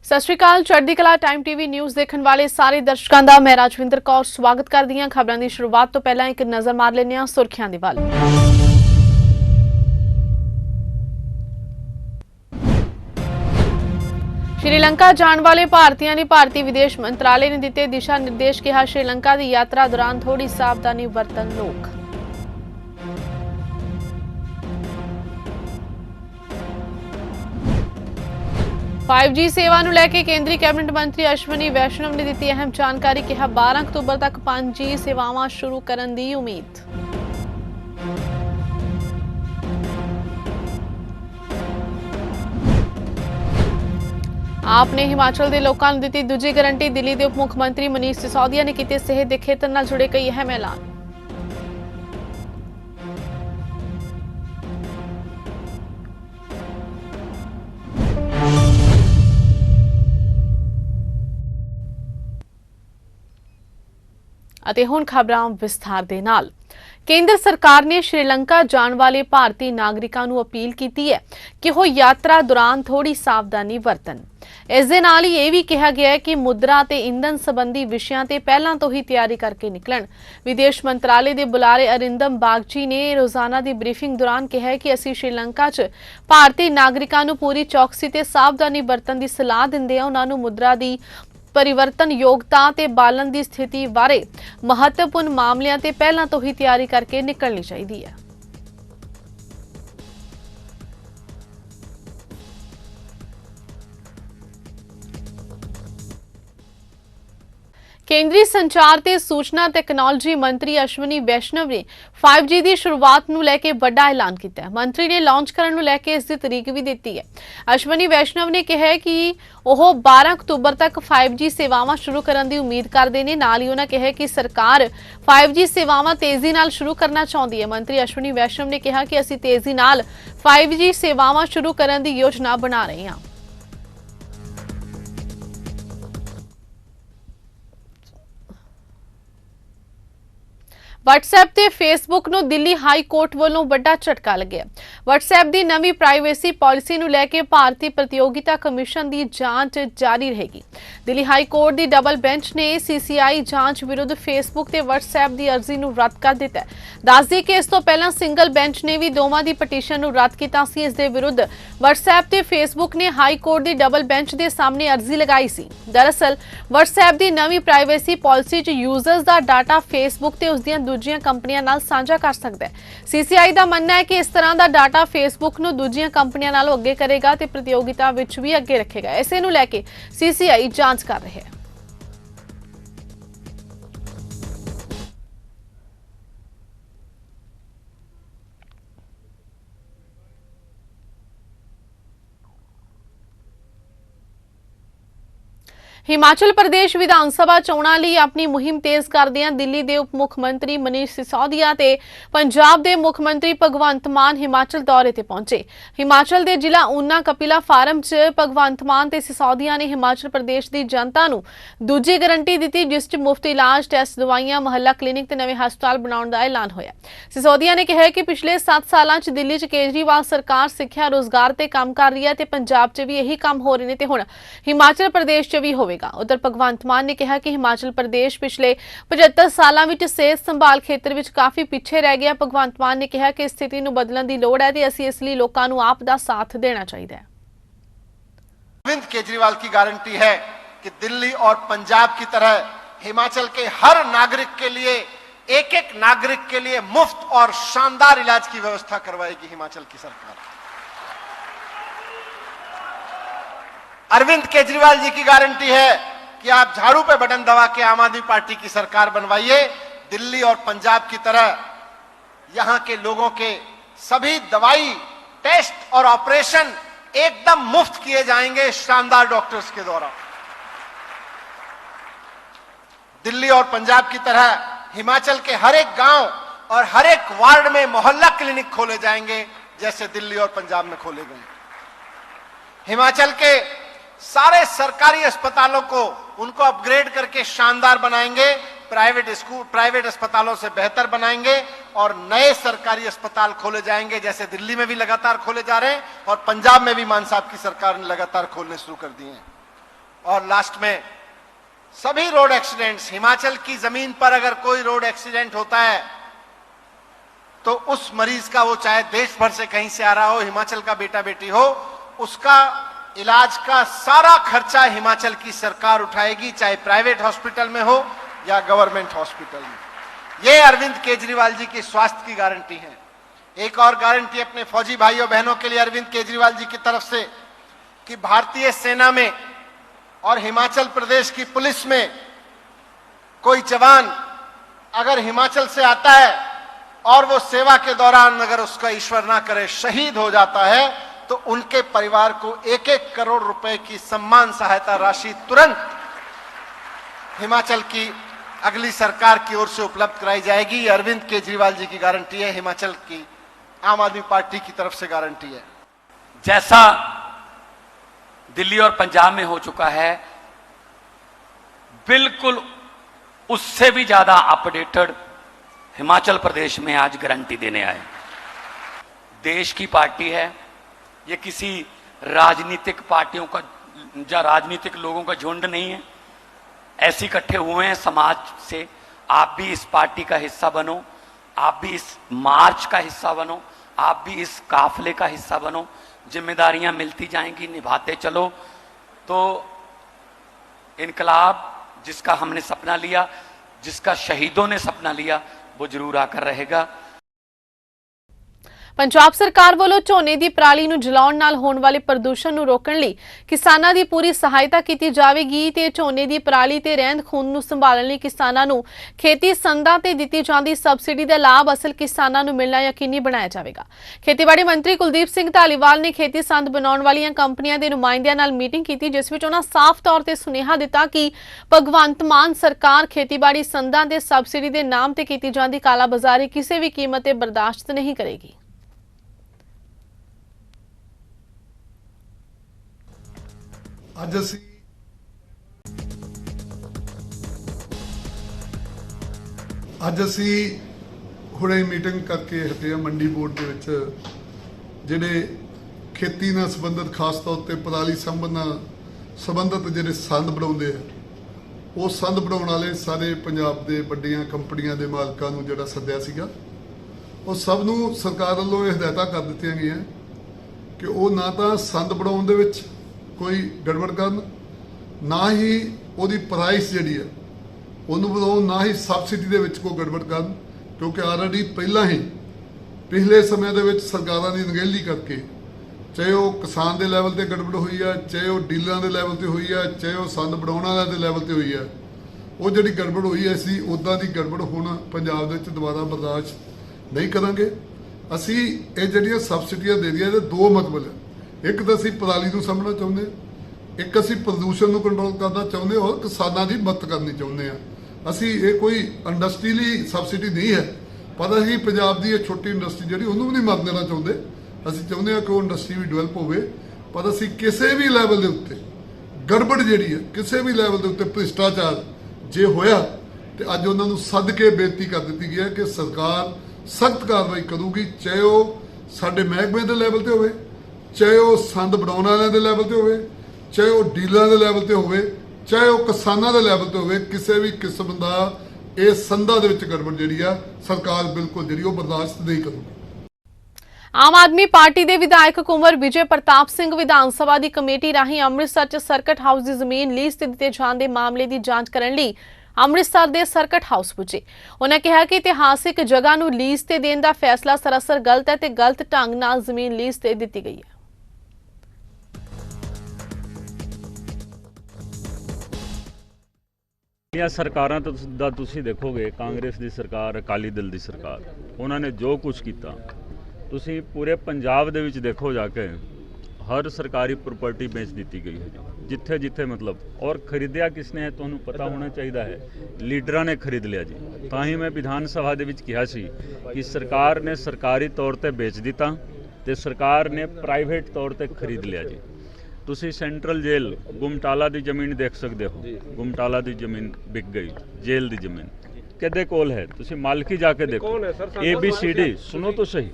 ਸਤਿ ਸ਼੍ਰੀ ਅਕਾਲ। ਚੜ੍ਹਦੀ ਕਲਾ ਟਾਈਮ ਟੀਵੀ ਨਿਊਜ਼ ਦੇਖਣ ਵਾਲੇ ਸਾਰੇ ਦਰਸ਼ਕਾਂ ਦਾ ਮੈਂ ਰਾਜਵਿੰਦਰ ਕੌਰ ਸਵਾਗਤ ਕਰਦੀ ਹਾਂ। ਖਬਰਾਂ ਦੀ ਸ਼ੁਰੂਆਤ ਤੋਂ ਪਹਿਲਾਂ ਇੱਕ ਨਜ਼ਰ ਮਾਰ ਲੈਂਦੇ ਹਾਂ ਸੁਰਖੀਆਂ ਦੇ ਵੱਲ। श्रीलंका जाने वाले भारतीयों ने भारतीय विदेश मंत्रालय ने दिते दिशा निर्देश। कहा श्रीलंका की यात्रा दौरान थोड़ी सावधानी बरतन लोग। फाइव जी सेवा नूं लैके केंद्रीय कैबिनेट मंत्री अश्विनी वैष्णव ने दी अहम जानकारी। कहा 12 अक्तूबर तक 5G सेवावां शुरू करने की उम्मीद। आप ने हिमाचल के लोगों को दी दूजी गारंटी। दिल्ली के उप मुख्यमंत्री मनीष सिसोदिया ने किए सेहत के खेत्र नाल जुड़े कई अहम ऐलान। ਅਤੇ ਹੁਣ ਖਬਰਾਂ ਵਿਸਥਾਰ ਦੇ ਨਾਲ। केंद्र सरकार ने श्रीलंका जाने वाले भारतीय नागरिकों को अपील की है कि वो यात्रा दौरान थोड़ी सावधानी बरतन। इस दे नाल ही यह भी कहा गया है कि मुद्रा ते ईंधन संबंधी विषयों ते पहलां तो ही तैयारी करके निकलन। विदेश मंत्रालय के बुलारे अरिंदम बागची ने रोजाना की ब्रीफिंग दौरान कहा है कि असीं श्रीलंका च भारतीय नागरिकों को पूरी चौकसी ते सावधानी बरतन की सलाह दिंदे उन्हां नूं मुद्रा की परिवर्तन योग्यता ते बालन की स्थिति बारे महत्वपूर्ण मामलों ते पहलां तो ही तैयारी करके निकलनी चाहिए है। केंद्रीय संचार ते सूचना तकनोलॉजी मंत्री अश्विनी वैष्णव ने 5G की शुरुआत नूं लैके बड़ा ऐलान किया है। मंत्री ने लॉन्च करने नूं लैके इसकी तारीख भी दी है। अश्विनी वैष्णव ने कहा है कि वह 12 अक्तूबर तक 5G सेवावां शुरू करने की उम्मीद करते हैं। नाल ही उन्होंने कहा कि सरकार 5G सेवावां तेजी नाल शुरू करना चाहती है। मंत्री अश्विनी वैष्णव ने कहा कि असीं तेजी नाल 5G सेवावां शुरू करने की योजना बना रहे हैं। WhatsApp ਤੇ Facebook ਨੂੰ ਦਿੱਲੀ ਹਾਈ ਕੋਰਟ ਵੱਲੋਂ ਵੱਡਾ ਝਟਕਾ ਲੱਗਿਆ। WhatsApp ਦੀ ਨਵੀਂ ਪ੍ਰਾਈਵੇਸੀ ਪਾਲਿਸੀ ਨੂੰ ਲੈ ਕੇ ਭਾਰਤੀ ਪ੍ਰਤੀਯੋਗਿਤਾ ਕਮਿਸ਼ਨ ਦੀ ਜਾਂਚ ਜਾਰੀ ਰਹੇਗੀ। ਦਿੱਲੀ ਹਾਈ ਕੋਰਟ ਦੀ ਡਬਲ ਬੈਂਚ ਨੇ CCI ਜਾਂਚ ਵਿਰੁੱਧ Facebook ਤੇ WhatsApp ਦੀ ਅਰਜ਼ੀ ਨੂੰ ਰੱਦ ਕਰ ਦਿੱਤਾ ਹੈ। ਦੱਸਦੀ ਕਿ ਇਸ ਤੋਂ ਪਹਿਲਾਂ ਸਿੰਗਲ ਬੈਂਚ ਨੇ ਵੀ ਦੋਵਾਂ ਦੀ ਪਟੀਸ਼ਨ ਨੂੰ ਰੱਦ ਕੀਤਾ ਸੀ। ਇਸ ਦੇ ਵਿਰੁੱਧ WhatsApp ਤੇ Facebook ਨੇ ਹਾਈ ਕੋਰਟ ਦੀ ਡਬਲ ਬੈਂਚ ਦੇ ਸਾਹਮਣੇ ਅਰਜ਼ੀ ਲਗਾਈ ਸੀ। ਦਰਅਸਲ WhatsApp ਦੀ ਨਵੀਂ ਪ੍ਰਾਈਵੇਸੀ ਪਾਲਿਸੀ 'ਚ ਯੂਜ਼ਰਸ ਦਾ ਡਾਟਾ Facebook ਤੇ ਉਸ ਦੀਆਂ दूजियां कंपनियां नाल साझा कर सकता है। CCI का मानना है कि इस तरह का डाटा फेसबुक नूं दूजियां कंपनियां नाल अगे करेगा ते प्रतियोगिता विच भी अगे रखेगा। इसे नूं लैके CCI जांच कर रहे हैं। हिमाचल प्रदेश विधानसभा चोणां लई अपनी मुहिम तेज करदिआं दिल्ली के उप मुख्यमंत्री मनीष सिसोदिया ते पंजाब के मुख्यमंत्री भगवंत मान हिमाचल दौरे ते पहुंचे। हिमाचल के जिला ऊना कपिला फार्म च भगवंत मान ते सिसोदिया ने हिमाचल प्रदेश की जनता नूं दूजी गारंटी दी, जिस च मुफ्त इलाज, टेस्ट, दवाइयां, महल्ला क्लीनिक ते नवे हस्पताल बनाउण दा ऐलान होया। सिसोदिया ने कहा कि पिछले 7 सालां च दिल्ली च केजरीवाल सरकार सिक्ख्या रोजगार ते काम कर रही है ते पंजाब च भी यही काम हो रहे ने ते हुण हिमाचल प्रदेश च भी होवेगा। उधर भगवंत मान ने कहा कि हिमाचल प्रदेश पिछले 75 सालों में सेहत संभाल खेत्र में काफी पीछे रह गया। भगवंत मान ने कहा कि स्थिति नूं बदलण दी लोड़ है ते असीं इस लई लोकां नूं आप दा साथ देना चाहिए। अरविंद केजरीवाल की गारंटी है कि दिल्ली और पंजाब की तरह हिमाचल के हर नागरिक के लिए एक नागरिक के लिए मुफ्त और शानदार इलाज की व्यवस्था करवाएगी हिमाचल की सरकार। अरविंद केजरीवाल जी की गारंटी है कि आप झाड़ू पे बटन दबा के आम आदमी पार्टी की सरकार बनवाइए। दिल्ली और पंजाब की तरह यहां के लोगों के सभी दवाई, टेस्ट और ऑपरेशन एकदम मुफ्त किए जाएंगे शानदार डॉक्टर्स के द्वारा। दिल्ली और पंजाब की तरह हिमाचल के हर एक गांव और हर एक वार्ड में मोहल्ला क्लिनिक खोले जाएंगे जैसे दिल्ली और पंजाब में खोले गए। हिमाचल के सारे सरकारी अस्पतालों को उनको अपग्रेड करके शानदार बनाएंगे, प्राइवेट अस्पतालों से बेहतर बनाएंगे और नए सरकारी अस्पताल खोले जाएंगे जैसे दिल्ली में भी लगातार खोले जा रहे हैं और पंजाब में भी मान साहब की सरकार ने लगातार खोलने शुरू कर दिए हैं। और लास्ट में सभी रोड एक्सीडेंट्स, हिमाचल की जमीन पर अगर कोई रोड एक्सीडेंट होता है तो उस मरीज का, वो चाहे देश भर से कहीं से आ रहा हो, हिमाचल का बेटा बेटी हो, उसका इलाज का सारा खर्चा हिमाचल की सरकार उठाएगी, चाहे प्राइवेट हॉस्पिटल में हो या गवर्नमेंट हॉस्पिटल में। यह अरविंद केजरीवाल जी की स्वास्थ्य की गारंटी है। एक और गारंटी अपने फौजी भाइयों बहनों के लिए अरविंद केजरीवाल जी की तरफ से कि भारतीय सेना में और हिमाचल प्रदेश की पुलिस में कोई जवान अगर हिमाचल से आता है और वो सेवा के दौरान अगर उसका ईश्वर ना करे शहीद हो जाता है, तो उनके परिवार को 1-1 करोड़ रुपए की सम्मान सहायता राशि तुरंत हिमाचल की अगली सरकार की ओर से उपलब्ध कराई जाएगी। ये अरविंद केजरीवाल जी की गारंटी है, हिमाचल की आम आदमी पार्टी की तरफ से गारंटी है। जैसा दिल्ली और पंजाब में हो चुका है, बिल्कुल उससे भी ज्यादा अपडेटेड हिमाचल प्रदेश में आज गारंटी देने आए। देश की पार्टी है, ये किसी राजनीतिक पार्टियों का या राजनीतिक लोगों का झुंड नहीं है। ऐसे इकट्ठे हुए हैं समाज से। आप भी इस पार्टी का हिस्सा बनो, आप भी इस मार्च का हिस्सा बनो, आप भी इस काफले का हिस्सा बनो। जिम्मेदारियां मिलती जाएंगी, निभाते चलो, तो इनकलाब जिसका हमने सपना लिया, जिसका शहीदों ने सपना लिया, वो जरूर आकर रहेगा। ਪੰਜਾਬ ਸਰਕਾਰ ਵੱਲੋਂ ਝੋਨੇ ਦੀ ਪਰਾਲੀ ਨੂੰ ਜਲਾਉਣ ਨਾਲ ਹੋਣ ਵਾਲੇ ਪ੍ਰਦੂਸ਼ਣ ਨੂੰ ਰੋਕਣ ਲਈ ਕਿਸਾਨਾਂ ਦੀ ਪੂਰੀ ਸਹਾਇਤਾ ਕੀਤੀ ਜਾਵੇਗੀ ਤੇ ਝੋਨੇ ਦੀ ਪਰਾਲੀ ਤੇ ਰਹਿੰਦ ਖੂੰਹਦ ਨੂੰ ਸੰਭਾਲਣ ਲਈ ਕਿਸਾਨਾਂ ਨੂੰ ਖੇਤੀ ਸੰਦਾਂ ਤੇ ਦਿੱਤੀ ਜਾਂਦੀ ਸਬਸਿਡੀ ਦਾ ਲਾਭ ਅਸਲ ਕਿਸਾਨਾਂ ਨੂੰ ਮਿਲਣਾ ਯਕੀਨੀ ਬਣਾਇਆ ਜਾਵੇਗਾ। ਖੇਤੀਬਾੜੀ ਮੰਤਰੀ ਕੁਲਦੀਪ ਸਿੰਘ ਧਾਲੀਵਾਲ ਨੇ ਖੇਤੀ ਸੰਦ ਬਣਾਉਣ ਵਾਲੀਆਂ ਕੰਪਨੀਆਂ ਦੇ ਨੁਮਾਇੰਦਿਆਂ ਨਾਲ ਮੀਟਿੰਗ ਕੀਤੀ, ਜਿਸ ਵਿੱਚ ਉਹਨਾਂ ਸਾਫ਼ ਤੌਰ ਤੇ ਸੁਨੇਹਾ ਦਿੱਤਾ ਕਿ ਭਗਵੰਤ ਮਾਨ ਸਰਕਾਰ ਖੇਤੀਬਾੜੀ ਸੰਦਾਂ ਦੇ ਸਬਸਿਡੀ ਦੇ ਨਾਮ ਤੇ ਕੀਤੀ ਜਾਂਦੀ ਕਾਲਾਬਾਜ਼ਾਰੀ ਕਿਸੇ ਵੀ ਕੀਮਤ ਤੇ ਬਰਦਾਸ਼ਤ ਨਹੀਂ ਕਰੇਗੀ। ਅੱਜ ਅਸੀਂ ਹੁਣੇ ਮੀਟਿੰਗ ਕਰਕੇ ਹਟੇ ਆ ਮੰਡੀ ਬੋਰਡ ਦੇ ਵਿੱਚ, ਜਿਹੜੇ ਖੇਤੀ ਨਾਲ ਸੰਬੰਧਿਤ ਖਾਸ ਤੌਰ ਤੇ ਪਰਾਲੀ ਸੰਬੰਧਿਤ ਜਿਹੜੇ ਸੰਦ ਬਣਾਉਂਦੇ ਆ, ਉਹ ਸੰਦ ਬਣਾਉਣ ਵਾਲੇ ਸਾਰੇ ਪੰਜਾਬ ਦੇ ਵੱਡੀਆਂ ਕੰਪਨੀਆਂ ਦੇ ਮਾਲਕਾਂ ਨੂੰ ਜਿਹੜਾ ਸੱਦਿਆ ਸੀਗਾ, ਉਹ ਸਭ ਨੂੰ ਸਰਕਾਰ ਵੱਲੋਂ ਇਹ ਹਦਾਇਤਾਂ ਕਰ ਦਿੱਤੀਆਂ ਗਈਆਂ ਕਿ ਉਹ ਨਾ ਤਾਂ ਸੰਦ ਬਣਾਉਣ ਦੇ ਵਿੱਚ ਕੋਈ ਗੜਬੜ ਕਰਨ, ਨਾ ਹੀ ਉਹਦੀ ਪ੍ਰਾਈਸ ਜਿਹੜੀ ਹੈ ਉਹਨੂੰ ਵਧਾਉਣ, ਨਾ ਹੀ ਸਬਸਿਡੀ ਦੇ ਵਿੱਚ ਕੋਈ ਗੜਬੜ ਕਰਨ, ਕਿਉਂਕਿ ਆਲਰੇਡੀ ਪਹਿਲਾਂ ਹੀ ਪਿਛਲੇ ਸਮੇਂ ਦੇ ਵਿੱਚ ਸਰਕਾਰਾਂ ਦੀ ਅਣਗਹਿਲੀ ਕਰਕੇ, ਚਾਹੇ ਉਹ ਕਿਸਾਨ ਦੇ ਲੈਵਲ ਤੇ ਗੜਬੜ ਹੋਈ ਆ, ਚਾਹੇ ਉਹ ਡੀਲਰਾਂ ਦੇ ਲੈਵਲ ਤੇ ਹੋਈ ਆ, ਚਾਹੇ ਉਹ ਸੰਦ ਬਣਾਉਣ ਵਾਲਿਆਂ ਦੇ ਲੈਵਲ ਤੇ ਹੋਈ ਆ, ਉਹ ਜਿਹੜੀ ਗੜਬੜ ਹੋਈ ਐ ਸੀ ਉੱਦਾਂ ਦੀ ਗੜਬੜ ਹੁਣ ਪੰਜਾਬ ਦੇ ਵਿੱਚ ਦੁਬਾਰਾ ਬਰਦਾਸ਼ਤ ਨਹੀਂ ਕਰਾਂਗੇ। ਅਸੀਂ ਇਹ ਜਿਹੜੀਆਂ ਸਬਸਿਡੀਆਂ ਦੇ ਰਹੀਆਂ ਇਹਦੇ ਦੋ ਮਤਲਬ ਹੈ। ਇੱਕ ਤਾਂ ਅਸੀਂ ਪਰਾਲੀ ਨੂੰ ਸਾਂਭਣਾ ਚਾਹੁੰਦੇ ਹਾਂ, ਇੱਕ ਅਸੀਂ ਪ੍ਰਦੂਸ਼ਣ ਨੂੰ ਕੰਟਰੋਲ ਕਰਨਾ ਚਾਹੁੰਦੇ ਹਾਂ ਔਰ ਕਿਸਾਨਾਂ ਦੀ ਮਦਦ ਕਰਨੀ ਚਾਹੁੰਦੇ ਹਾਂ। ਅਸੀਂ ਇਹ ਕੋਈ ਇੰਡਸਟਰੀ ਲਈ ਸਬਸਿਡੀ ਨਹੀਂ ਹੈ, ਪਰ ਅਸੀਂ ਪੰਜਾਬ ਦੀ ਇਹ ਛੋਟੀ ਇੰਡਸਟਰੀ ਜਿਹੜੀ ਉਹਨੂੰ ਵੀ ਨਹੀਂ ਮਰਨ ਦੇਣਾ ਚਾਹੁੰਦੇ। ਅਸੀਂ ਚਾਹੁੰਦੇ ਹਾਂ ਕਿ ਉਹ ਇੰਡਸਟਰੀ ਵੀ ਡਿਵੈਲਪ ਹੋਵੇ, ਪਰ ਅਸੀਂ ਕਿਸੇ ਵੀ ਲੈਵਲ ਦੇ ਉੱਤੇ ਗੜਬੜ ਜਿਹੜੀ ਹੈ, ਕਿਸੇ ਵੀ ਲੈਵਲ ਦੇ ਉੱਤੇ ਭ੍ਰਿਸ਼ਟਾਚਾਰ ਜੇ ਹੋਇਆ ਤੇ ਅੱਜ ਉਹਨਾਂ ਨੂੰ ਸੱਦ ਕੇ ਬੇਨਤੀ ਕਰ ਦਿੱਤੀ ਗਈ ਹੈ ਕਿ ਸਰਕਾਰ ਸਖਤ ਕਾਰਵਾਈ ਕਰੂਗੀ, ਚਾਹੇ ਉਹ ਸਾਡੇ ਮਹਿਕਮੇ ਦੇ ਲੈਵਲ ਤੇ ਹੋਵੇ, ਚਾਹੇ ਉਹ ਸੰਦ ਬਣਾਉਣ ਵਾਲਿਆਂ ਦੇ ਲੈਵਲ ਤੇ ਹੋਵੇ, ਚਾਹੇ ਉਹ ਡੀਲਰਾਂ ਦੇ ਲੈਵਲ ਤੇ ਹੋਵੇ, ਚਾਹੇ ਉਹ ਕਿਸਾਨਾਂ ਦੇ ਲੈਵਲ ਤੇ ਹੋਵੇ। ਕਿਸੇ ਵੀ ਕਿਸਮ ਦਾ ਇਹ ਸੰਦਾਂ ਦੇ ਵਿੱਚ ਗੜਬੜ ਜਿਹੜੀ ਆ ਸਰਕਾਰ ਬਿਲਕੁਲ ਜਿਹੜੀ ਉਹ ਬਰਦਾਸ਼ਤ ਨਹੀਂ ਕਰੂਗੀ। ਆਮ ਆਦਮੀ ਪਾਰਟੀ ਦੇ ਵਿਧਾਇਕ ਕੁੰਵਰ ਵਿਜੇ ਪ੍ਰਤਾਪ ਸਿੰਘ ਵਿਧਾਨ ਸਭਾ ਦੀ ਕਮੇਟੀ ਰਾਹੀਂ ਅੰਮ੍ਰਿਤਸਰ 'ਚ ਸਰਕਟ ਹਾਊਸ ਦੀ ਜ਼ਮੀਨ ਲੀਜ਼ ਤੇ ਦਿੱਤੇ ਜਾਣ ਦੇ ਮਾਮਲੇ ਦੀ ਜਾਂਚ ਕਰਨ ਲਈ ਅੰਮ੍ਰਿਤਸਰ ਦੇ ਸਰਕਟ ਹਾਊਸ ਪੁੱਜੇ। ਉਹਨਾਂ ਕਿਹਾ ਕਿ ਇਤਿਹਾਸਿਕ ਜਗ੍ਹਾ ਨੂੰ ਲੀਜ਼ ਤੇ ਦੇਣ ਦਾ ਫੈਸਲਾ ਸਰਾਸਰ ਗਲਤ ਹੈ ਤੇ ਗਲਤ ਢੰਗ ਨਾਲ ਜ਼ਮੀਨ ਲੀਜ਼ ਤੇ ਦਿੱਤੀ ਗਈ ਹੈ। ਸਰਕਾਰਾਂ ਦਾ ਤੁਸੀਂ ਦੇਖੋਗੇ, ਕਾਂਗਰਸ ਦੀ ਸਰਕਾਰ, ਅਕਾਲੀ ਦਲ ਦੀ ਸਰਕਾਰ, ਉਹਨਾਂ ਨੇ ਜੋ ਕੁਝ ਕੀਤਾ, ਤੁਸੀਂ ਪੂਰੇ ਪੰਜਾਬ ਦੇ ਵਿੱਚ ਦੇਖੋ ਜਾ ਕੇ, ਹਰ ਸਰਕਾਰੀ ਪ੍ਰਾਪਰਟੀ ਵੇਚ ਦਿੱਤੀ ਗਈ ਹੈ ਜਿੱਥੇ ਜਿੱਥੇ ਮਤਲਬ। ਔਰ ਖਰੀਦਿਆ ਕਿਸਨੇ ਹੈ ਤੁਹਾਨੂੰ ਪਤਾ ਹੋਣਾ ਚਾਹੀਦਾ ਹੈ, ਲੀਡਰਾਂ ਨੇ ਖਰੀਦ ਲਿਆ ਜੀ। ਤਾਂ ਹੀ ਮੈਂ ਵਿਧਾਨ ਸਭਾ ਦੇ ਵਿੱਚ ਕਿਹਾ ਸੀ ਕਿ ਸਰਕਾਰ ਨੇ ਸਰਕਾਰੀ ਤੌਰ ਤੇ ਵੇਚ ਦਿੱਤਾ ਤੇ ਸਰਕਾਰ ਨੇ ਪ੍ਰਾਈਵੇਟ ਤੌਰ ਤੇ ਖਰੀਦ ਲਿਆ ਜੀ। ਤੁਸੀਂ ਸੈਂਟਰਲ ਜੇਲ੍ਹ ਗੁਮਟਾਲਾ ਦੀ ਜ਼ਮੀਨ ਦੇਖ ਸਕਦੇ ਹੋ, ਗੁਮਟਾਲਾ ਦੀ ਜ਼ਮੀਨ ਵਿਕ ਗਈ, ਜੇਲ੍ਹ ਦੀ ਜ਼ਮੀਨ ਕਿਹਦੇ ਕੋਲ ਹੈ, ਤੁਸੀਂ ਮਾਲਕੀ ਜਾ ਕੇ ਦੇਖੋ। ABCD ਸੁਣੋ ਤਾਂ ਸਹੀ,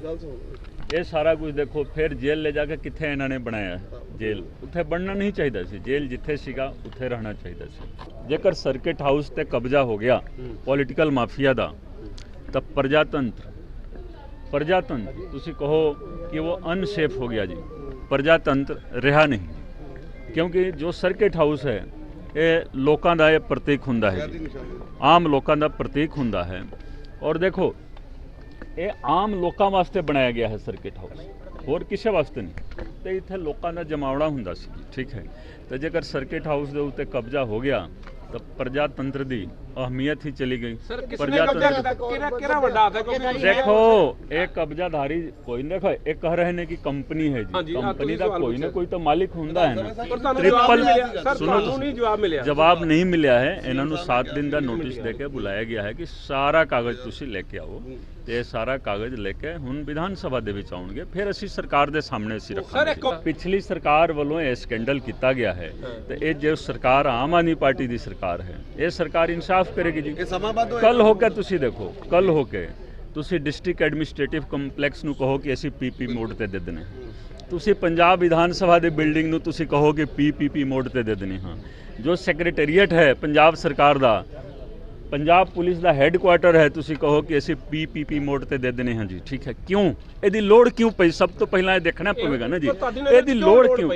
ਇਹ ਸਾਰਾ ਕੁਝ ਦੇਖੋ। ਫਿਰ ਜੇਲ੍ਹ ਲੈ ਜਾ ਕੇ ਕਿੱਥੇ ਇਹਨਾਂ ਨੇ ਬਣਾਇਆ, ਜੇਲ੍ਹ, ਉੱਥੇ ਬਣਨਾ ਨਹੀਂ ਚਾਹੀਦਾ ਸੀ। ਜੇਲ੍ਹ ਜਿੱਥੇ ਸੀਗਾ ਉੱਥੇ ਰਹਿਣਾ ਚਾਹੀਦਾ ਸੀ। ਜੇਕਰ ਸਰਕਿਟ ਹਾਊਸ ਤੇ ਕਬਜ਼ਾ ਹੋ ਗਿਆ ਪੋਲੀਟੀਕਲ ਮਾਫੀਆ ਦਾ, ਤਾਂ ਪ੍ਰਜਾਤੰਤਰ ਤੁਸੀਂ ਕਹੋ ਕਿ ਉਹ ਅਨਸੇਫ ਹੋ ਗਿਆ ਜੀ। ਪ੍ਰਜਾਤੰਤਰ ਰਿਹਾ ਨਹੀਂ, ਕਿਉਂਕਿ ਜੋ ਸਰਕਿਟ ਹਾਊਸ ਹੈ ਇਹ ਲੋਕਾਂ ਦਾ ਇਹ ਪ੍ਰਤੀਕ ਹੁੰਦਾ ਹੈ ਜੀ, ਆਮ ਲੋਕਾਂ ਦਾ ਪ੍ਰਤੀਕ ਹੁੰਦਾ ਹੈ। ਔਰ ਦੇਖੋ ਇਹ ਆਮ ਲੋਕਾਂ ਵਾਸਤੇ ਬਣਾਇਆ ਗਿਆ ਹੈ ਸਰਕਿਟ ਹਾਊਸ, ਹੋਰ ਕਿਸੇ ਵਾਸਤੇ ਨਹੀਂ। ਤੇ ਇੱਥੇ ਲੋਕਾਂ ਦਾ ਜਮਾਵੜਾ ਹੁੰਦਾ ਸੀ ਜੀ, ਠੀਕ ਹੈ। ਤੇ ਜੇਕਰ ਸਰਕਿਟ ਹਾਊਸ ਦੇ ਉੱਤੇ ਕਬਜ਼ਾ ਹੋ ਗਿਆ ਤਾਂ ਪ੍ਰਜਾਤੰਤਰ ਦੀ ਅਹਿਮੀਅਤ ਹੀ ਚਲੀ ਗਈ। ਕਿਹੜਾ ਵੱਡਾ देखो एक कब्जाधारी कोई नहीं, देखो एक कह रहे हैं कि कंपनी है जी, कंपनी का कोई ना कोई तो मालिक हुंदा है ना। ट्रिपल सुनो, जवाब नहीं मिला है। इन्हां नूं 7 दिन का नोटिस देके बुलाया गया है कि सारा कागज तुसीं लेके आओ, ਤੇ ਸਾਰਾ ਕਾਗਜ਼ ਲੈ ਕੇ ਹੁਣ ਵਿਧਾਨ ਸਭਾ ਦੇ ਵਿੱਚ ਆਉਣਗੇ, ਫਿਰ ਅਸੀਂ ਸਰਕਾਰ ਦੇ ਸਾਹਮਣੇ ਅਸੀਂ ਰੱਖਾਂਗੇ। ਪਿਛਲੀ ਸਰਕਾਰ ਵੱਲੋਂ ਇਹ ਸਕੈਂਡਲ ਕੀਤਾ ਗਿਆ ਹੈ ਤੇ ਇਹ ਜੋ ਸਰਕਾਰ ਆਮ ਆਦਮੀ ਪਾਰਟੀ ਦੀ ਸਰਕਾਰ ਹੈ, ਇਹ ਸਰਕਾਰ ਇਨਸਾਫ ਕਰੇਗੀ ਜੀ। ਕੱਲ ਹੋ ਕੇ ਤੁਸੀਂ ਦੇਖੋ, ਕੱਲ ਹੋ ਕੇ ਤੁਸੀਂ ਡਿਸਟ੍ਰਿਕਟ ਐਡਮਿਨਿਸਟ੍ਰੇਟਿਵ ਕੰਪਲੈਕਸ ਨੂੰ ਕਹੋ ਕਿ ਅਸੀਂ ਪੀਪੀ ਮੋਡ ਤੇ ਦੇ ਦੇਣੇ, ਤੁਸੀਂ ਪੰਜਾਬ ਵਿਧਾਨ ਸਭਾ ਦੇ ਬਿਲਡਿੰਗ ਨੂੰ ਤੁਸੀਂ ਕਹੋ ਕਿ ਪੀਪੀਪੀ ਮੋਡ ਤੇ ਦੇ ਦੇਣੇ ਹਾਂ। ਜੋ ਸੈਕਟਰੀਏਟ ਹੈ ਪੰਜਾਬ ਸਰਕਾਰ ਦਾ, ਪੰਜਾਬ ਪੁਲਿਸ ਦਾ ਹੈੱਡਕੁਆਟਰ ਹੈ, ਤੁਸੀਂ ਕਹੋ ਕਿ ਅਸੀਂ ਪੀਪੀਪੀ ਮੋਡ ਤੇ ਦੇ ਦੇਣੇ ਹਾਂ ਜੀ, ਠੀਕ ਹੈ। ਕਿਉਂ ਇਹਦੀ ਲੋੜ ਕਿਉਂ ਪਈ? ਸਭ ਤੋਂ ਪਹਿਲਾਂ ਇਹ ਦੇਖਣਾ ਪਵੇਗਾ ਨਾ ਜੀ, ਇਹਦੀ ਲੋੜ ਕਿਉਂ?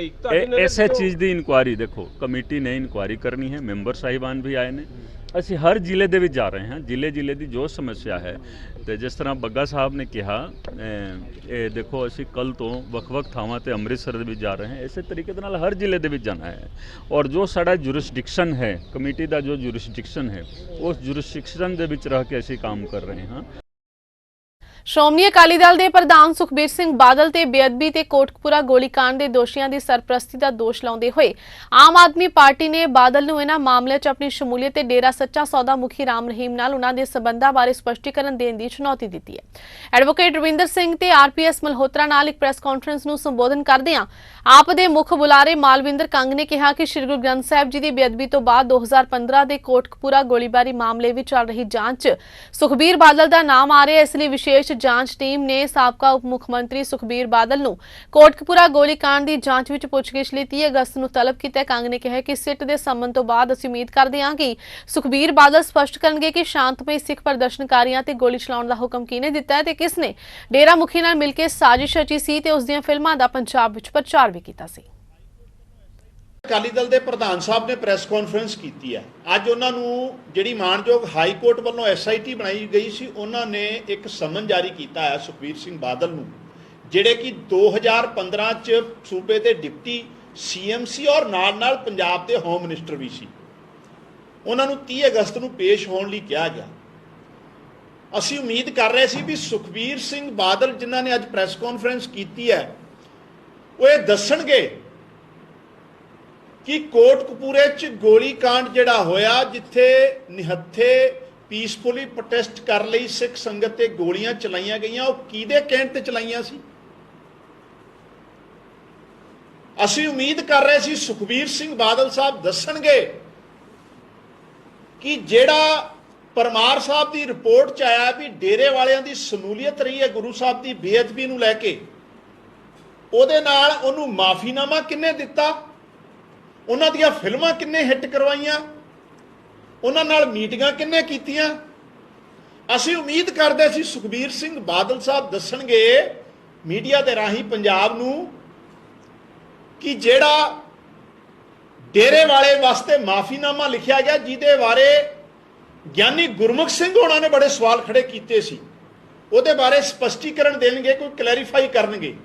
ਐਸੇ ਚੀਜ਼ ਦੀ ਇਨਕੁਆਇਰੀ ਦੇਖੋ, ਕਮੇਟੀ ਨੇ ਇਨਕੁਆਇਰੀ ਕਰਨੀ ਹੈ, ਮੈਂਬਰ ਸਾਹਿਬਾਨ ਵੀ ਆਏ ਨੇ। ਅਸੀਂ ਹਰ ਜ਼ਿਲ੍ਹੇ ਦੇ ਵਿੱਚ ਜਾ ਰਹੇ ਹਾਂ, ਜ਼ਿਲ੍ਹੇ ਦੀ ਜੋ ਸਮੱਸਿਆ ਹੈ। ਤੇ ਜਿਸ ਤਰ੍ਹਾਂ ਬੱਗਾ ਸਾਹਿਬ ਨੇ ਕਿਹਾ, ਇਹ ਦੇਖੋ ਅਸੀਂ ਕੱਲ ਤੋਂ ਵੱਖ-ਵੱਖ ਥਾਵਾਂ ਤੇ ਅੰਮ੍ਰਿਤਸਰ ਦੇ ਵਿੱਚ ਜਾ ਰਹੇ ਹਾਂ, ਇਸੇ ਤਰੀਕੇ ਦੇ ਨਾਲ ਹਰ ਜ਼ਿਲ੍ਹੇ ਦੇ ਵਿੱਚ ਜਾਣਾ ਹੈ। ਔਰ ਜੋ ਸਾਡਾ ਜੁਰਿਸਡਿਕਸ਼ਨ ਹੈ, ਕਮੇਟੀ ਦਾ ਜੋ ਜੁਰਿਸਡਿਕਸ਼ਨ ਹੈ, ਉਸ ਜੁਰਿਸਡਿਕਸ਼ਨ ਦੇ ਵਿੱਚ ਰਹਿ ਕੇ ਅਸੀਂ ਕੰਮ ਕਰ ਰਹੇ ਹਾਂ। ਸ਼੍ਰੋਮਣੀ ਅਕਾਲੀ ਦਲ ਦੇ ਪ੍ਰਧਾਨ ਸੁਖਬੀਰ ਸਿੰਘ ਬਾਦਲ ਤੇ ਬੇਅਦਬੀ ਤੇ ਕੋਟਕਪੂਰਾ ਗੋਲੀकांड ਦੇ ਦੋਸ਼ੀਆਂ ਦੀ ਸਰਪ੍ਰਸਤੀ ਦਾ ਦੋਸ਼ ਲਾਉਂਦੇ ਹੋਏ ਆਮ ਆਦਮੀ ਪਾਰਟੀ ਨੇ ਬਾਦਲ ਨੂੰ ਇਹਨਾਂ ਮਾਮਲਿਆਂ 'ਚ ਆਪਣੀ ਸ਼ਮੂਲੀਅਤ ਤੇ ਡੇਰਾ ਸੱਚਾ ਸੌਦਾ ਮੁਖੀ ਰਾਮ ਰਹੀਮ ਨਾਲ ਉਹਨਾਂ ਦੇ ਸਬੰਧਾਂ ਬਾਰੇ ਸਪਸ਼ਟੀਕਰਨ ਦੇਣ ਦੀ ਚੁਣੌਤੀ ਦਿੱਤੀ ਹੈ। ਐਡਵੋਕੇਟ ਰਵਿੰਦਰ ਸਿੰਘ ਤੇ ਆਰਪੀਐਸ ਮਲਹੋਤਰਾ ਨਾਲ ਇੱਕ ਪ੍ਰੈਸ ਕਾਨਫਰੰਸ ਨੂੰ ਸੰਬੋਧਨ ਕਰਦਿਆਂ ਆਪ ਦੇ ਮੁੱਖ ਬੁਲਾਰੇ ਮਾਲਵਿੰਦਰ ਕੰਗ ਨੇ ਕਿਹਾ ਕਿ ਸ਼੍ਰੀ ਗੁਰੂ ਗ੍ਰੰਥ ਸਾਹਿਬ ਜੀ ਦੀ ਬੇਅਦਬੀ ਤੋਂ ਬਾਅਦ 2015 ਦੇ ਕੋਟਕਪੂਰਾ ਗੋਲੀਬਾਰੀ ਮਾਮਲੇ ਵਿੱਚ ਚੱਲ ਰਹੀ ਜਾਂਚ 'ਚ ਸੁਖਬੀਰ ਬਾਦਲ ਦਾ ਨਾਮ ਆ ਰਿਹਾ, ਇਸ ਲਈ ਵਿਸ਼ੇਸ਼ ਜਾਂਚ ਟੀਮ ਨੇ ਸਾਬਕਾ ਉਪ ਮੁੱਖ ਮੰਤਰੀ ਸੁਖਬੀਰ ਬਾਦਲ ਨੂੰ ਕੋਟਕਪੂਰਾ ਗੋਲੀकांड ਦੀ ਜਾਂਚ ਵਿੱਚ ਪੁੱਛਗਿੱਛ ਲਈ 30 ਅਗਸਤ ਨੂੰ ਤਲਬ ਕੀਤਾ। ਕੰਗ ਨੇ ਕਿਹਾ ਕਿ ਸਿੱਟ ਦੇ ਸੰਮਨ ਤੋਂ ਬਾਅਦ ਅਸੀਂ ਉਮੀਦ ਕਰਦੇ ਹਾਂ ਕਿ ਸੁਖਬੀਰ ਬਾਦਲ ਸਪਸ਼ਟ ਕਰਨਗੇ ਕਿ ਸ਼ਾਂਤਮਈ ਸਿੱਖ ਪ੍ਰਦਰਸ਼ਨਕਾਰੀਆਂ ਤੇ ਗੋਲੀ ਚਲਾਉਣ ਦਾ ਹੁਕਮ ਕਿਹਨੇ ਦਿੱਤਾ ਹੈ ਤੇ ਕਿਸ ਨੇ ਡੇਰਾ ਮੁਖੀ ਨਾਲ ਮਿਲ ਕੇ ਸਾਜ਼ਿਸ਼ ਰਚੀ ਸੀ ਤੇ ਉਸ ਦੀਆਂ ਫਿਲਮਾਂ ਦਾ ਪੰਜਾਬ ਵਿੱਚ ਪ੍ਰਚਾਰ ਵੀ ਕੀਤਾ ਸੀ। ਅਕਾਲੀ ਦਲ ਦੇ ਪ੍ਰਧਾਨ ਸਾਹਿਬ ਨੇ ਪ੍ਰੈਸ ਕਾਨਫਰੰਸ ਕੀਤੀ ਹੈ। ਅੱਜ ਉਹਨਾਂ ਨੂੰ ਜਿਹੜੀ ਮਾਨਯੋਗ ਹਾਈ ਕੋਰਟ ਵੱਲੋਂ ਐਸਆਈਟੀ ਬਣਾਈ ਗਈ ਸੀ, ਉਹਨਾਂ ਨੇ ਇੱਕ ਸਮਨ ਜਾਰੀ ਕੀਤਾ ਹੈ ਸੁਖਬੀਰ ਸਿੰਘ ਬਾਦਲ ਨੂੰ, ਜਿਹੜੇ ਕਿ 2015 ਚ ਸੂਬੇ ਦੇ ਡਿਪਟੀ ਸੀਐਮ ਸੀ ਔਰ ਨਾਲ ਪੰਜਾਬ ਦੇ ਹੋਮ ਮਿਨਿਸਟਰ ਵੀ ਸੀ। ਉਹਨਾਂ ਨੂੰ 30 ਅਗਸਤ ਨੂੰ ਪੇਸ਼ ਹੋਣ ਲਈ ਕਿਹਾ ਗਿਆ। ਅਸੀਂ ਉਮੀਦ ਕਰ ਰਹੇ ਸੀ ਵੀ ਸੁਖਬੀਰ ਸਿੰਘ ਬਾਦਲ ਜਿਨ੍ਹਾਂ ਨੇ ਅੱਜ ਪ੍ਰੈਸ ਕਾਨਫਰੰਸ ਕੀਤੀ ਹੈ, ਉਹ ਇਹ ਦੱਸਣਗੇ ਕਿ ਕੋਟਕਪੂਰੇ 'ਚ ਗੋਲੀकांड ਜਿਹੜਾ ਹੋਇਆ, ਜਿੱਥੇ ਨਿਹੱਥੇ ਪੀਸਫੁਲੀ ਪ੍ਰੋਟੈਸਟ ਕਰ ਲਈ ਸਿੱਖ ਸੰਗਤ ਤੇ ਗੋਲੀਆਂ ਚਲਾਈਆਂ ਗਈਆਂ, ਉਹ ਕਿਹਦੇ ਕਹਿਣ ਤੇ ਚਲਾਈਆਂ ਸੀ? ਅਸੀਂ ਉਮੀਦ ਕਰ ਰਹੇ ਸੀ ਸੁਖਬੀਰ ਸਿੰਘ ਬਾਦਲ ਸਾਹਿਬ ਦੱਸਣਗੇ ਕਿ ਜਿਹੜਾ ਪਰਮਾਰ ਸਾਹਿਬ ਦੀ ਰਿਪੋਰਟ 'ਚ ਆਇਆ ਵੀ ਡੇਰੇ ਵਾਲਿਆਂ ਦੀ ਸ਼ਮੂਲੀਅਤ ਰਹੀ ਹੈ ਗੁਰੂ ਸਾਹਿਬ ਦੀ ਬੇਅਦਬੀ ਨੂੰ ਲੈ ਕੇ, ਉਹਦੇ ਨਾਲ ਉਹਨੂੰ ਮਾਫੀਨਾਮਾ ਕਿਹਨੇ ਦਿੱਤਾ, ਉਹਨਾਂ ਦੀਆਂ ਫਿਲਮਾਂ ਕਿੰਨੇ ਹਿੱਟ ਕਰਵਾਈਆਂ, ਉਹਨਾਂ ਨਾਲ ਮੀਟਿੰਗਾਂ ਕਿੰਨੇ ਕੀਤੀਆਂ। ਅਸੀਂ ਉਮੀਦ ਕਰਦੇ ਸੀ ਸੁਖਬੀਰ ਸਿੰਘ ਬਾਦਲ ਸਾਹਿਬ ਦੱਸਣਗੇ ਮੀਡੀਆ ਦੇ ਰਾਹੀਂ ਪੰਜਾਬ ਨੂੰ ਕਿ ਜਿਹੜਾ ਡੇਰੇ ਵਾਲੇ ਵਾਸਤੇ ਮਾਫੀਨਾਮਾ ਲਿਖਿਆ ਗਿਆ, ਜਿਹਦੇ ਬਾਰੇ ਗਿਆਨੀ ਗੁਰਮੁਖ ਸਿੰਘ ਹੋਣਾ ਨੇ ਬੜੇ ਸਵਾਲ ਖੜੇ ਕੀਤੇ ਸੀ, ਉਹਦੇ ਬਾਰੇ ਸਪਸ਼ਟੀਕਰਨ ਦੇਣਗੇ, ਕੋਈ ਕਲੈਰੀਫਾਈ ਕਰਨਗੇ।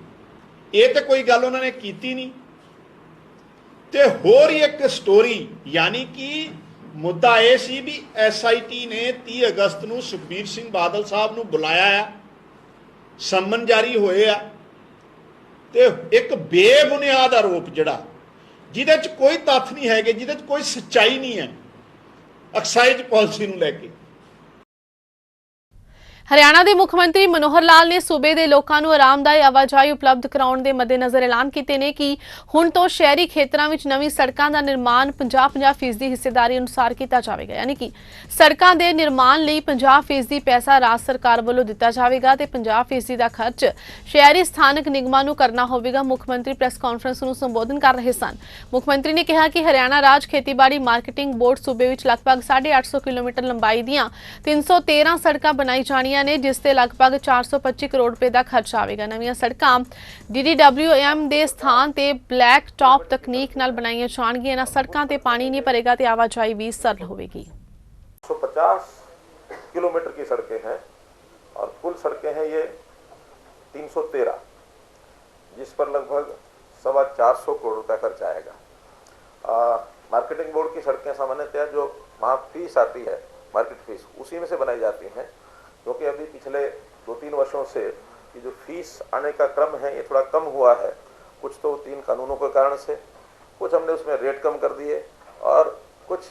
ਇਹ ਤੇ ਕੋਈ ਗੱਲ ਉਹਨਾਂ ਨੇ ਕੀਤੀ ਨਹੀਂ। ਤੇ ਹੋਰ ਹੀ ਇੱਕ ਸਟੋਰੀ, ਯਾਨੀ ਕਿ ਮੁੱਦਾ ਇਹ ਸੀ ਵੀ ਐਸਆਈਟੀ ਨੇ 30 ਅਗਸਤ ਨੂੰ ਸੁਖਬੀਰ ਸਿੰਘ ਬਾਦਲ ਸਾਹਿਬ ਨੂੰ ਬੁਲਾਇਆ ਆ, ਸੰਮਨ ਜਾਰੀ ਹੋਏ ਆ, ਤੇ ਇੱਕ ਬੇਬੁਨਿਆਦ ਆਰੋਪ ਜਿਹੜਾ ਜਿਹਦੇ 'ਚ ਕੋਈ ਤੱਥ ਨਹੀਂ ਹੈਗੇ, ਜਿਹਦੇ 'ਚ ਕੋਈ ਸੱਚਾਈ ਨਹੀਂ ਹੈ, ਐਕਸਾਈਜ਼ ਪਾਲਿਸੀ ਨੂੰ ਲੈ ਕੇ। ਹਰਿਆਣਾ ਦੇ ਮੁੱਖ ਮੰਤਰੀ ਮਨੋਹਰ ਲਾਲ ਨੇ ਸੂਬੇ ਦੇ ਲੋਕਾਂ ਨੂੰ ਆਰਾਮਦਾਇਕ ਆਵਾਜਾਈ ਉਪਲਬਧ ਕਰਾਉਣ ਦੇ ਮੱਦੇਨਜ਼ਰ ਐਲਾਨ ਕੀਤੇ ਨੇ ਕਿ ਹੁਣ ਤੋਂ ਸ਼ਹਿਰੀ ਖੇਤਰਾਂ ਵਿੱਚ ਨਵੀਂ ਸੜਕਾਂ ਦਾ ਨਿਰਮਾਣ 50-50% ਦੀ ਹਿੱਸੇਦਾਰੀ ਅਨੁਸਾਰ ਕੀਤਾ ਜਾਵੇਗਾ। ਯਾਨੀ ਕਿ ਸੜਕਾਂ ਦੇ ਨਿਰਮਾਣ ਲਈ 50% ਪੈਸਾ ਰਾਜ ਸਰਕਾਰ ਵੱਲੋਂ ਦਿੱਤਾ ਜਾਵੇਗਾ ਤੇ 50% ਦਾ ਖਰਚ ਸ਼ਹਿਰੀ ਸਥਾਨਕ ਨਿਗਮਾਂ ਨੂੰ ਕਰਨਾ ਹੋਵੇਗਾ। ਮੁੱਖ ਮੰਤਰੀ ਪ੍ਰੈਸ ਕਾਨਫਰੰਸ ਨੂੰ ਸੰਬੋਧਨ ਕਰ ਰਹੇ ਸਨ। ਮੁੱਖ ਮੰਤਰੀ ਨੇ ਕਿਹਾ ਕਿ ਹਰਿਆਣਾ ਰਾਜ ਖੇਤੀਬਾੜੀ ਮਾਰਕੀਟਿੰਗ ਬੋਰਡ ਸੂਬੇ ਵਿੱਚ ਲਗਭਗ 850 ਕਿਲੋਮੀਟਰ ਲੰਬਾਈ ਦੀਆਂ 313 ਸੜਕਾਂ ਬਣਾਈ ਜਾਣੀਆਂ ਨੇ, ਜਿਸ ਤੇ ਲਗਭਗ 425 ਕਰੋੜ ਰੁਪਏ ਦਾ ਖਰਚ ਆਵੇਗਾ। ਨਵੀਆਂ ਸੜਕਾਂ DDWM ਦੇ ਸਥਾਨ ਤੇ ਬਲੈਕ ਟਾਪ ਤਕਨੀਕ ਨਾਲ ਬਣਾਈਆਂ ਜਾਣਗੀਆਂ। ਇਹਨਾਂ ਸੜਕਾਂ ਤੇ ਪਾਣੀ नहीं ਭਰੇਗਾ ਤੇ ਆਵਾਜਾਈ ਵੀ सरल होगी। 150 किलोमीटर की सड़कें हैं और कुल सड़कें हैं ये 313, जिस पर लगभग 425 करोड़ रुपया खर्च आएगा। मार्केटिंग बोर्ड की सड़कें सामान्यतः जो वहाँ फीस आती है, मार्केट फीस, उसी में से बनाई जाती हैं, क्योंकि अभी पिछले 2-3 वर्षों से ये जो फीस आने का क्रम है ये थोड़ा कम हुआ है। कुछ तो 3 कानूनों के कारण से, कुछ हमने उसमें रेट कम कर दिए और कुछ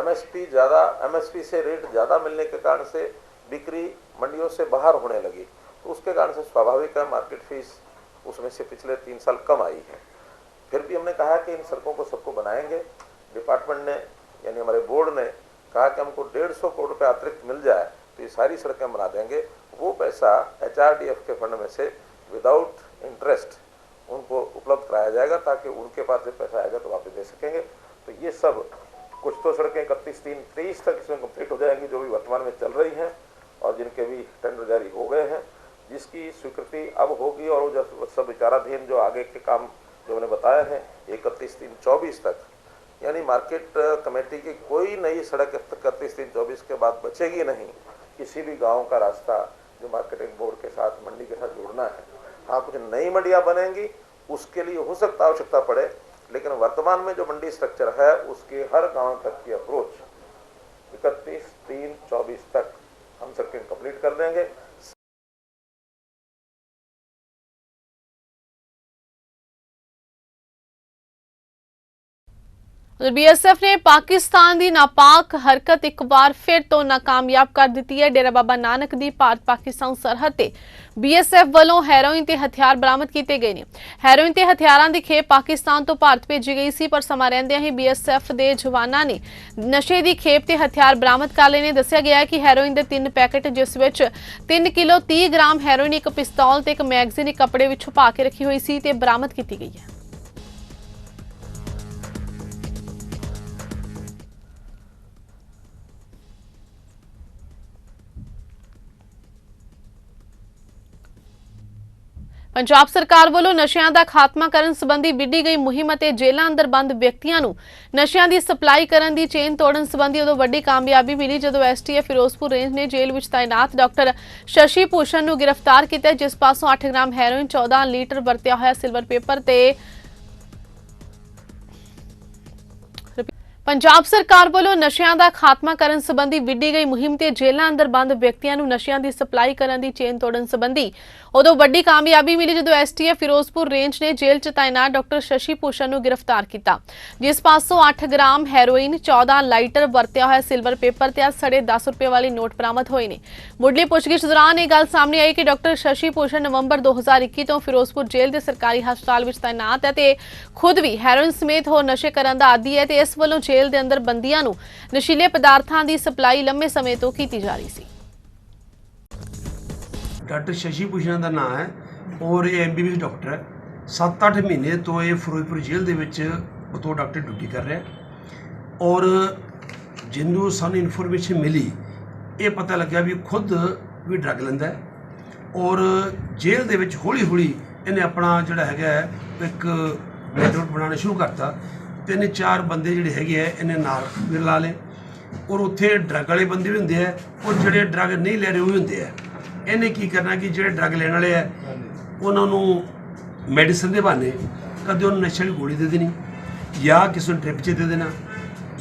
MSP से रेट ज़्यादा मिलने के कारण से बिक्री मंडियों से बाहर होने लगी, तो उसके कारण से स्वाभाविक है मार्केट फीस उसमें से पिछले 3 साल कम आई है। फिर भी हमने कहा कि इन सड़कों को सबको बनाएंगे। डिपार्टमेंट ने यानी हमारे बोर्ड ने कहा कि हमको 150 करोड़ रुपये अतिरिक्त मिल जाए तो ये सारी सड़कें बना देंगे। वो पैसा HRDF के फंड में से विदाउट इंटरेस्ट उनको उपलब्ध कराया जाएगा, ताकि उनके पास जब पैसा आएगा तो वापस दे सकेंगे। तो ये सब कुछ तो सड़कें 31-3-23 तक इसमें कंप्लीट हो जाएंगी, जो भी वर्तमान में चल रही हैं और जिनके भी टेंडर जारी हो गए हैं, जिसकी स्वीकृति अब होगी। और वो जो सब विचाराधीन जो आगे के काम जो मैंने बताया है 31-3-24 तक, यानी मार्केट कमेटी की कोई नई सड़क 31-3-24 के बाद बचेगी नहीं। किसी भी गांव का रास्ता जो मार्केटिंग बोर्ड के साथ, मंडी के साथ जोड़ना है, हाँ कुछ नई मंडियां बनेंगी, उसके लिए हो सकता आवश्यकता पड़े, लेकिन वर्तमान में जो मंडी स्ट्रक्चर है उसके हर गांव तक की अप्रोच 31-3-24 तक हम सड़कें कंप्लीट कर देंगे। BSF ने पाकिस्तान की नापाक हरकत एक बार फिर तो नाकामयाब कर दी है। डेरा बाबा नानक की भारत पाकिस्तान सरहद ते BSF वालों हैरोइन ते हथियार बरामद किए गए हैं। हैरोइन ते हथियारों की खेप पाकिस्तान तो भारत भेजी गई सी, पर समा रहिंदियां ही BSF के जवानों ने नशे की खेप ते हथियार बरामद कर लए ने। दस्सिया गया है कि हैरोइन के 3 पैकेट, जिस विच 3 किलो 30 ग्राम हैरोइन, एक पिस्तौल ते एक मैगजीन एक कपड़े में छुपा के रखी हुई सी ते बरामद की गई है। पंजाब सरकार वालों नशिਆਂ ਦਾ ਖਾਤਮਾ ਕਰਨ ਸੰਬੰਧੀ ਵਿੱਢੀ ਗਈ ਮੁਹਿੰਮ ਅਤੇ ਜੇਲ੍ਹਾਂ ਅੰਦਰ ਬੰਦ ਵਿਅਕਤੀਆਂ ਨੂੰ ਨਸ਼ਿਆਂ ਦੀ ਸਪਲਾਈ ਕਰਨ ਦੀ ਚੇਨ ਤੋੜਨ ਸੰਬੰਧੀ ਉਦੋਂ ਵੱਡੀ ਕਾਮਯਾਬੀ ਮਿਲੀ ਜਦੋਂ STF ਫਿਰੋਜ਼ਪੁਰ ਰੇਂਜ ਨੇ ਜੇਲ੍ਹ ਵਿੱਚ ਤਾਇਨਾਤ ਡਾਕਟਰ ਸ਼ਸ਼ੀ ਭੂਸ਼ਣ ਨੂੰ ਗ੍ਰਿਫਤਾਰ ਕੀਤਾ, ਜਿਸ ਪਾਸੋਂ 8 ਗ੍ਰਾਮ ਹੈਰੋਇਨ, 14 ਲੀਟਰ ਵਰਤਿਆ ਹੋਇਆ ਸਿਲਵਰ ਪੇਪਰ ਤੇ पंजाब सरकार वालों नशिਆਂ ਦਾ ਖਾਤਮਾ ਕਰਨ ਸੰਬੰਧੀ ਵਿੱਢੀ ਗਈ ਮੁਹਿੰਮ ਤੇ ਜੇਲ੍ਹਾਂ ਅੰਦਰ ਬੰਦ ਵਿਅਕਤੀਆਂ ਨੂੰ ਨਸ਼ਿਆਂ ਦੀ ਸਪਲਾਈ ਕਰਨ ਦੀ ਚੇਨ ਤੋੜਨ ਸੰਬੰਧੀ ਉਦੋਂ ਵੱਡੀ ਕਾਮਯਾਬੀ ਮਿਲੀ ਜਦੋਂ STF ਫਿਰੋਜ਼ਪੁਰ ਰੇਂਜ ਨੇ ਜੇਲ੍ਹ 'ਚ ਤਾਇਨਾਤ ਡਾਕਟਰ ਸ਼ਸ਼ੀ ਭੂਸ਼ਣ ਨੂੰ ਗ੍ਰਿਫਤਾਰ ਕੀਤਾ, ਜਿਸ ਪਾਸੋਂ 8 ਗ੍ਰਾਮ ਹੈਰੋਇਨ, 14 ਲਾਈਟਰ ਵਰਤਿਆ ਹੋਇਆ ਸਿਲਵਰ ਪੇਪਰ ਤੇ 10.5 ਰੁਪਏ ਵਾਲੇ ਨੋਟ ਬਰਾਮਦ ਹੋਏ ਨੇ। ਮੁੱਢਲੀ ਪੁੱਛਗਿੱਛ ਦੌਰਾਨ ਇਹ ਗੱਲ ਸਾਹਮਣੇ ਆਈ ਕਿ ਡਾਕਟਰ ਸ਼ਸ਼ੀ ਭੂਸ਼ਣ ਨਵੰਬਰ 2021 ਤੋਂ ਫਿਰੋਜ਼ਪੁਰ ਜੇਲ੍ਹ ਦੇ ਸਰਕਾਰੀ ਹਸਪਤਾਲ ਵਿੱਚ ਤਾਇਨਾਤ ਹੈ ਤੇ ਖੁਦ ਵੀ ਹੈਰੋਇਨ ਸਮੇਤ ਹੋਰ ਨਸ਼ੇ ਕਰਨ ਦਾ ਆਦੀ ਹੈ ਤੇ ਇਸ ਵੱਲੋਂ ਜੇਲ੍ਹ ਦੇ ਅੰਦਰ ਬੰਦੀਆਂ ਨੂੰ ਨਸ਼ੀਲੇ ਪਦਾਰਥਾਂ ਦੀ ਸਪਲਾਈ ਲੰਮੇ ਸਮੇਂ ਤੋਂ ਕੀਤੀ ਜਾ ਰਹੀ ਸੀ। डॉक्टर शशि भूषण का नाम है और ये MBBS डॉक्टर है। 7-8 महीने तो ये फिरोजपुर जेल ਦੇ ਵਿੱਚ बतौर डॉक्टर ड्यूटी कर रहा है और जिन्हों सानू इन्फॉर्मेशन मिली ये पता लग्या भी खुद भी ड्रग लेंदा है और जेल ਦੇ ਵਿੱਚ हौली हौली इन्हें अपना जोड़ा है एक नेटवर्क बनाना शुरू करता। 3-4 बंदे जोड़े है इन्हें नाल भी ला ले और उत्थे ड्रग वाले बंदे भी होंगे और जोड़े ड्रग नहीं ले रहे वो भी होंगे। इन्हें की करना कि जो ड्रग लेने वाले है उन्होंने मैडिसन के बहाने कदे उन्होंने नशे की गोली दे देनी या किसी को ड्रिप च दे देना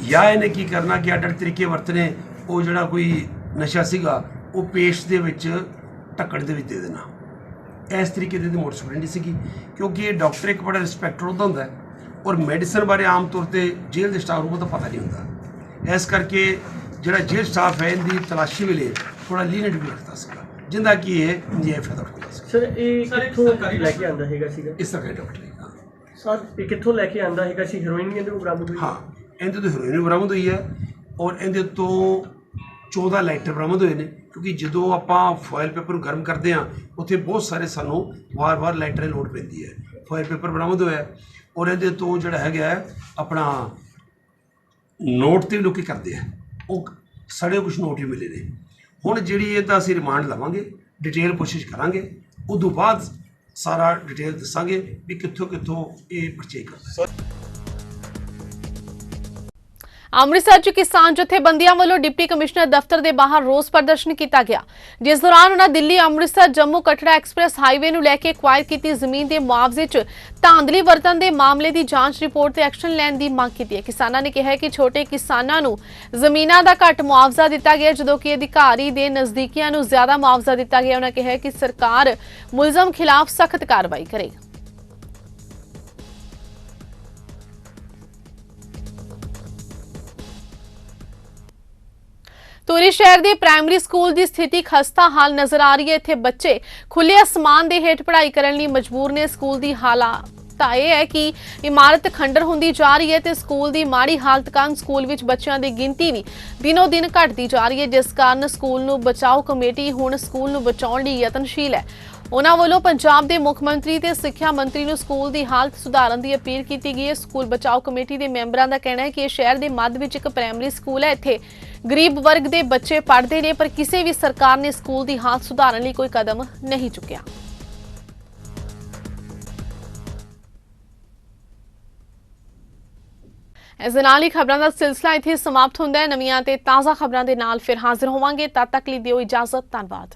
या इन्हें की करना कि अड तरीके वरतने वो जोड़ा कोई नशा सीगा वो पेस्ट के ढक्कन दे दे देना। इस तरीके की मोड स्टूडेंट सी, क्योंकि डॉक्टर एक बड़ा रिस्पैक्ट होता है और मैडिसन बारे आम तौर पर जेल के स्टाफ को तो पता नहीं होता। इस करके ਜਿਹੜਾ ਜੇਲ੍ਹ ਸਟਾਫ ਹੈ ਇਹਦੀ ਤਲਾਸ਼ੀ ਵੇਲੇ ਥੋੜਾ ਲੀਨਟ ਵੀ ਰੱਖਦਾ ਸੀਗਾ, ਜਿੰਦਾ ਕਿ ਇਹ ਨਜਾਇਜ਼ ਫਾਇਦਾ ਉਠਾਉਂਦਾ ਸੀ। ਸਰ ਇਹ ਕਿੱਥੋਂ ਲੈ ਕੇ ਆਂਦਾ ਹੈਗਾ ਸੀਗਾ? ਇਸ ਤਰ੍ਹਾਂ ਡਾਕਟਰ ਹੈ। ਸਰ ਇਹ ਕਿੱਥੋਂ ਲੈ ਕੇ ਆਂਦਾ ਹੈਗਾ ਸੀ? ਹੈਰੋਇਨ ਵੀ ਇਹਦੇ ਕੋਲ ਬਰਾਮਦ ਹੋਈ? ਹਾਂ, ਇਹਦੇ ਤੋਂ ਹੈਰੋਇਨ ਵੀ ਬਰਾਮਦ ਹੋਈ ਹੈ ਔਰ ਇਹਦੇ ਤੋਂ 14 ਲਾਈਟਰ ਬਰਾਮਦ ਹੋਏ ਨੇ, ਕਿਉਂਕਿ ਜਦੋਂ ਆਪਾਂ ਫੋਇਲ ਪੇਪਰ ਨੂੰ ਗਰਮ ਕਰਦੇ ਹਾਂ ਉੱਥੇ ਬਹੁਤ ਸਾਰੇ ਸਾਨੂੰ ਵਾਰ-ਵਾਰ ਲਾਈਟਰ ਦੀ ਲੋੜ ਪੈਂਦੀ ਹੈ। ਫੋਇਲ ਪੇਪਰ ਬਰਾਮਦ ਹੋਇਆ ਔਰ ਇਹਦੇ ਤੋਂ ਜਿਹੜਾ ਹੈਗਾ ਆਪਣਾ ਨੋਟ ਤੇ ਲੋਕੀ ਕਰਦੇ ਆ, ਉਹ ਸੜੇ ਕੁਛ ਨੋਟ ਵੀ ਮਿਲੇ ਨੇ। ਹੁਣ ਜਿਹੜੀ ਇਹਦਾ ਅਸੀਂ ਰਿਮਾਂਡ ਲਵਾਂਗੇ, ਡਿਟੇਲ ਕੋਸ਼ਿਸ਼ ਕਰਾਂਗੇ, ਉਦੋਂ ਬਾਅਦ ਸਾਰਾ ਡਿਟੇਲ ਦੱਸਾਂਗੇ ਵੀ ਕਿੱਥੋਂ ਕਿੱਥੋਂ ਇਹ ਪਰਚੇਜ ਕਰਦਾ। ਅੰਮ੍ਰਿਤਸਰ 'ਚ ਕਿਸਾਨ ਜਥੇਬੰਦੀਆਂ ਵੱਲੋਂ ਡਿਪਟੀ ਕਮਿਸ਼ਨਰ ਦਫ਼ਤਰ ਦੇ ਬਾਹਰ ਰੋਸ ਪ੍ਰਦਰਸ਼ਨ ਕੀਤਾ ਗਿਆ, ਜਿਸ ਦੌਰਾਨ ਉਹਨਾਂ ਦਿੱਲੀ ਅੰਮ੍ਰਿਤਸਰ ਜੰਮੂ ਕਟੜਾ ਐਕਸਪ੍ਰੈਸ ਹਾਈਵੇ ਨੂੰ ਲੈ ਕੇ ਐਕਵਾਇਰ ਕੀਤੀ ਜ਼ਮੀਨ ਦੇ ਮੁਆਵਜ਼ੇ 'ਚ ਧਾਂਦਲੀ ਵਰਤਣ ਦੇ ਮਾਮਲੇ ਦੀ ਜਾਂਚ ਰਿਪੋਰਟ ਤੇ ਐਕਸ਼ਨ ਲੈਣ ਦੀ ਮੰਗ ਕੀਤੀ ਹੈ। ਕਿਸਾਨਾਂ ਨੇ ਕਿਹਾ ਕਿ ਛੋਟੇ ਕਿਸਾਨਾਂ ਨੂੰ ਜ਼ਮੀਨਾਂ ਦਾ ਘੱਟ ਮੁਆਵਜ਼ਾ ਦਿੱਤਾ ਗਿਆ, ਜਦੋਂ ਕਿ ਅਧਿਕਾਰੀ ਦੇ ਨਜ਼ਦੀਕੀਆਂ ਨੂੰ ਜ਼ਿਆਦਾ ਮੁਆਵਜ਼ਾ ਦਿੱਤਾ ਗਿਆ। ਉਹਨਾਂ ਕਿਹਾ ਕਿ ਸਰਕਾਰ ਮੁਲਜ਼ਮ ਖਿਲਾਫ ਸਖਤ ਕਾਰਵਾਈ ਕਰੇਗੀ। ਧੂਰੀ ਸ਼ਹਿਰ ਦੇ ਪ੍ਰਾਇਮਰੀ ਸਕੂਲ ਦੀ ਸਥਿਤੀ ਖਸਤਾ ਹਾਲ ਨਜ਼ਰ ਆ ਰਹੀ ਹੈ। ਇੱਥੇ ਬੱਚੇ ਖੁੱਲੇ ਅਸਮਾਨ ਦੇ ਹੇਠ ਪੜ੍ਹਾਈ ਕਰਨ ਲਈ ਮਜਬੂਰ ਨੇ। ਸਕੂਲ ਦੀ ਹਾਲਤ ਤਾਂ ਇਹ ਹੈ ਕਿ ਇਮਾਰਤ ਖੰਡਰ ਹੁੰਦੀ ਜਾ ਰਹੀ ਹੈ ਤੇ ਸਕੂਲ ਦੀ ਮਾੜੀ ਹਾਲਤ ਕਾਰਨ ਸਕੂਲ ਵਿੱਚ ਬੱਚਿਆਂ ਦੀ ਗਿਣਤੀ ਵੀ ਦਿਨੋ ਦਿਨ ਘਟਦੀ ਜਾ ਰਹੀ ਹੈ, ਜਿਸ ਕਾਰਨ ਸਕੂਲ ਨੂੰ ਬਚਾਓ ਕਮੇਟੀ ਹੁਣ ਸਕੂਲ ਨੂੰ ਬਚਾਉਣ ਲਈ ਯਤਨਸ਼ੀਲ ਹੈ। ਉਹਨਾਂ ਵੱਲੋਂ ਪੰਜਾਬ ਦੇ ਮੁੱਖ ਮੰਤਰੀ ਤੇ ਸਿੱਖਿਆ ਮੰਤਰੀ ਨੂੰ ਸਕੂਲ ਦੀ ਹਾਲਤ ਸੁਧਾਰਨ ਦੀ ਅਪੀਲ ਕੀਤੀ ਗਈ ਹੈ। ਸਕੂਲ ਬਚਾਓ ਕਮੇਟੀ ਦੇ ਮੈਂਬਰਾਂ ਦਾ ਕਹਿਣਾ ਹੈ ਕਿ ਇਹ ਸ਼ਹਿਰ ਦੇ ਮੱਧ ਵਿੱਚ ਇੱਕ ਪ੍ਰਾਇਮਰੀ ਸਕੂਲ ਹੈ। ਇੱਥੇ ਗਰੀਬ ਵਰਗ ਦੇ ਬੱਚੇ ਪੜ੍ਹਦੇ ਨੇ, ਪਰ ਕਿਸੇ ਵੀ ਸਰਕਾਰ ਨੇ ਸਕੂਲ ਦੀ ਹਾਲਤ ਸੁਧਾਰਨ ਲਈ ਕੋਈ ਕਦਮ ਨਹੀਂ ਚੁੱਕਿਆ। ਇਸ ਦੇ ਨਾਲ ਹੀ ਖਬਰਾਂ ਦਾ ਸਿਲਸਿਲਾ ਇੱਥੇ ਸਮਾਪਤ ਹੁੰਦਾ ਹੈ। ਨਵੀਆਂ ਤੇ ਤਾਜ਼ਾ ਖਬਰਾਂ ਦੇ ਨਾਲ ਫਿਰ ਹਾਜ਼ਰ ਹੋਵਾਂਗੇ। ਤਦ ਤੱਕ ਲਈ ਦਿਓ ਇਜਾਜ਼ਤ। ਧੰਨਵਾਦ।